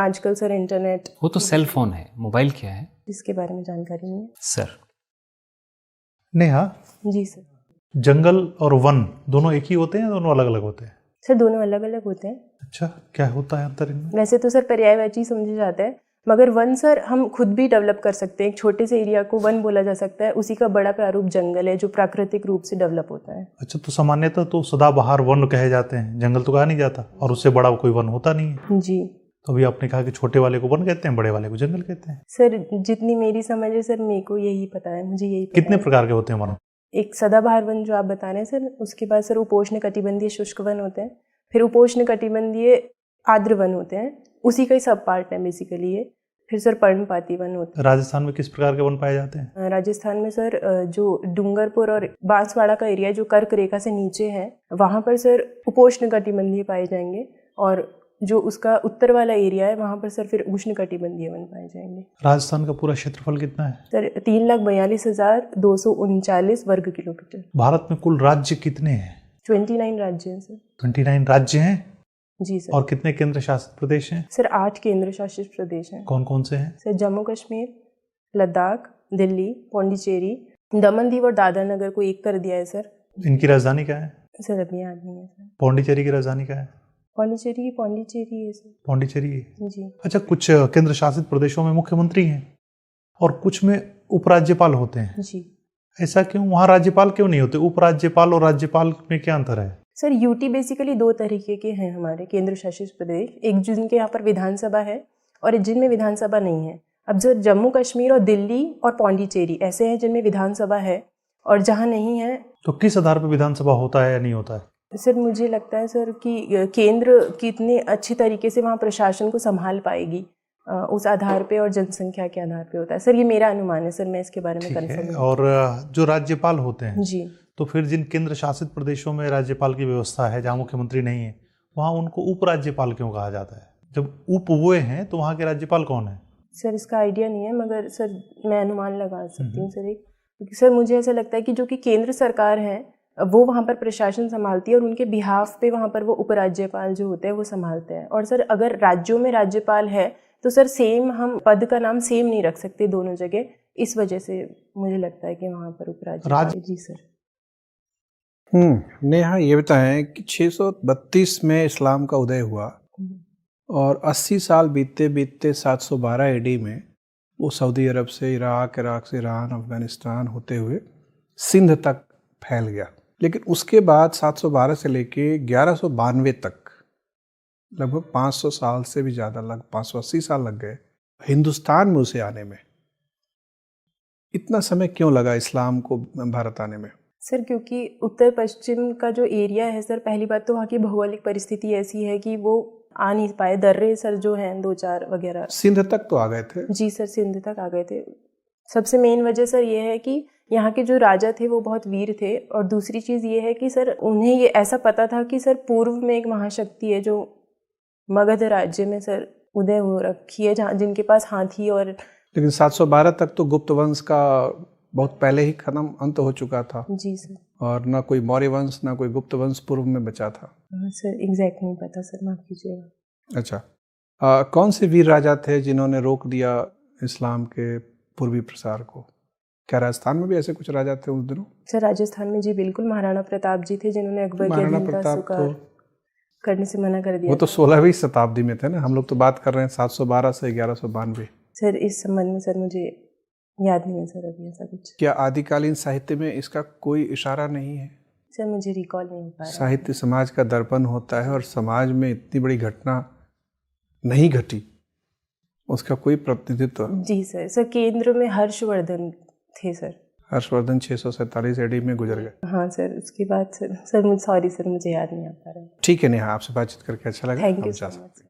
आजकल sir internet, वो तो सेल फोन है, मोबाइल क्या है? इसके बारे में जानकारी नहीं है सर नेहा, जी सर। जंगल और वन दोनों एक ही होते हैं या दोनों अलग अलग होते हैं? सर दोनों अलग अलग होते हैं। अच्छा, क्या होता है अंतर इनमें? वैसे तो सर पर्यायवाची समझे जाता है, मगर वन सर हम खुद भी डेवलप कर सकते हैं। एक छोटे से एरिया को वन बोला जा सकता है, उसी का बड़ा प्रारूप जंगल है जो प्राकृतिक रूप से डेवलप होता है। अच्छा, तो सामान्यतः तो सदाबहार वन कहे जाते हैं, जंगल तो कहा नहीं जाता, और उससे बड़ा कोई वन होता नहीं है। जी। तो अभी आपने कहा कि छोटे वाले को वन कहते हैं, बड़े वाले को जंगल कहते हैं। सर जितनी मेरी समझ है सर, मेरे को यही पता है, मुझे यही पता कितने है। प्रकार के होते हैं वन? एक सदाबहार वन जो आप बता रहे हैं सर, उसके बाद सर उपोष्ण कटिबंधीय शुष्क वन होते हैं, फिर उपोष्ण कटिबंधीय आर्द्र वन होते हैं, उसी का ही सब पार्ट है बेसिकली ये। फिर सर पर्णपाती वन होते हैं। राजस्थान में किस प्रकार के वन पाए जाते हैं? राजस्थान में सर जो डूंगरपुर और बांसवाड़ा का एरिया जो कर्क रेखा से नीचे है, वहाँ पर सर उपोष्ण कटिबंधीय पाए जाएंगे, और जो उसका उत्तर वाला एरिया है वहाँ पर सर फिर उष्ण कटिबंधीय वन पाए जाएंगे। राजस्थान का पूरा क्षेत्रफल कितना है? सर 3,42,239 वर्ग किलोमीटर। भारत में कुल राज्य कितने हैं? 29 राज्य हैं सर। 29 राज्य हैं। जी सर। और कितने केंद्र शासित प्रदेश हैं? सर 8 केंद्र शासित प्रदेश हैं। कौन कौन से हैं? सर जम्मू कश्मीर, लद्दाख, दिल्ली, पौंडीचेरी, दमन दीव और दादरा नगर को एक कर दिया है सर। इनकी राजधानी क्या है? सर अभी याद नहीं है सर। पौंडीचेरी की राजधानी क्या है? पौंडीचेरी है सर। पौंडीचेरी है। जी। अच्छा, कुछ केंद्र शासित प्रदेशों में मुख्यमंत्री हैं और कुछ में उपराज्यपाल होते हैं। जी। ऐसा क्यों? वहाँ राज्यपाल क्यों नहीं होते? उपराज्यपाल और राज्यपाल में क्या अंतर है? सर यूटी बेसिकली 2 तरीके के हैं हमारे केंद्र शासित प्रदेश, एक जिनके यहाँ पर विधानसभा है और जिनमें विधानसभा नहीं है। अब जो जम्मू कश्मीर और दिल्ली और पौंडीचेरी ऐसे हैं जिनमें विधानसभा है, और जहाँ नहीं है। तो किस आधार पर विधानसभा होता है या नहीं होता है? सर मुझे लगता है सर कि केंद्र कितने अच्छी तरीके से वहाँ प्रशासन को संभाल पाएगी, उस आधार पे और जनसंख्या के आधार पे होता है सर। ये मेरा अनुमान है सर, मैं इसके बारे में कंफर्म नहीं। और जो राज्यपाल होते हैं जी, तो फिर जिन केंद्र शासित प्रदेशों में राज्यपाल की व्यवस्था है, जहाँ मुख्यमंत्री नहीं है, वहाँ उनको उपराज्यपाल क्यों कहा जाता है? जब उप हुए हैं तो वहाँ के राज्यपाल कौन है? सर इसका आइडिया नहीं है, मगर सर मैं अनुमान लगा सकती हूँ सर एक, क्योंकि सर मुझे ऐसा लगता है कि जो कि केंद्र सरकार है वो वहाँ पर प्रशासन संभालती है, और उनके बिहाफ पे वहाँ पर वो उपराज्यपाल जो होते हैं वो संभालते हैं। और सर अगर राज्यों में राज्यपाल है तो सर सेम हम पद का नाम सेम नहीं रख सकते दोनों जगह, इस वजह से मुझे लगता है कि वहाँ पर उपराज्यपाल। जी सर। नेहा, ये बताएं कि 632 में इस्लाम का उदय हुआ और 80 साल बीतते बीतते 712 एडी में वो सऊदी अरब से इराक से ईरान, अफगानिस्तान होते हुए सिंध तक फैल गया। लेकिन उसके बाद 712 से लेके 1192 तक लगभग 500 साल से भी ज़्यादा, लगभग 580 साल लग गए हिंदुस्तान में उसे आने में। इतना समय क्यों लगा इस्लाम को भारत आने में? सर क्योंकि उत्तर पश्चिम का जो एरिया है सर, पहली बात तो वहाँ की भौगोलिक परिस्थिति ऐसी है कि वो आ नहीं पाए। दर्रे सर जो हैं 2-4 वगैरह। सिंध तक तो आ गए थे। जी सर, सिंध तक आ गए थे। सबसे मेन वजह सर ये है कि यहाँ के जो राजा थे वो बहुत वीर थे, और दूसरी चीज़ ये है कि सर उन्हें ये ऐसा पता था कि सर पूर्व में एक महाशक्ति है जो मगध राज्य में सर उदय हो रखी है, जहाँ जिनके पास हाथी और। लेकिन 712 तक तो गुप्त वंश का बहुत पहले ही खत्म, अंत हो चुका था। जी सर। और ना कोई मौर्य वंश ना कोई गुप्त वंश पूर्व में बचा था। सर एग्जैक्ट नहीं पता सर, माफ कीजिएगा। अच्छा, कौन से वीर राजा थे जिन्होंने रोक दिया इस्लाम के पूर्वी प्रसार को? क्या राजस्थान में भी ऐसे कुछ राजा थे उस दिनों? सर राजस्थान में जी बिल्कुल, महाराणा प्रताप जी थे जिन्होंने अकबर के अधीन का स्वीकार करने से मना कर दिया। वो तो 16वीं शताब्दी में थे ना, हम लोग तो बात कर रहे हैं 712 से 1192। सर इस संबंध में सर मुझे याद नहीं है सर अभी ऐसा कुछ। क्या आदिकालीन साहित्य में इसका कोई इशारा नहीं है? सर मुझे रिकॉल नहीं हो पा रहा। साहित्य समाज का दर्पण होता है, और समाज में इतनी बड़ी घटना नहीं घटी, उसका कोई प्रतिनिधित्व? जी सर। सर केंद्र में हर्षवर्धन थे सर। हर्षवर्धन 647 एडी में गुजर गए। हाँ सर, उसके बाद सर मुझे सॉरी सर, मुझे याद नहीं आ पा रहा है। ठीक है नेहा, आपसे बातचीत करके अच्छा लगा। Thank you so much.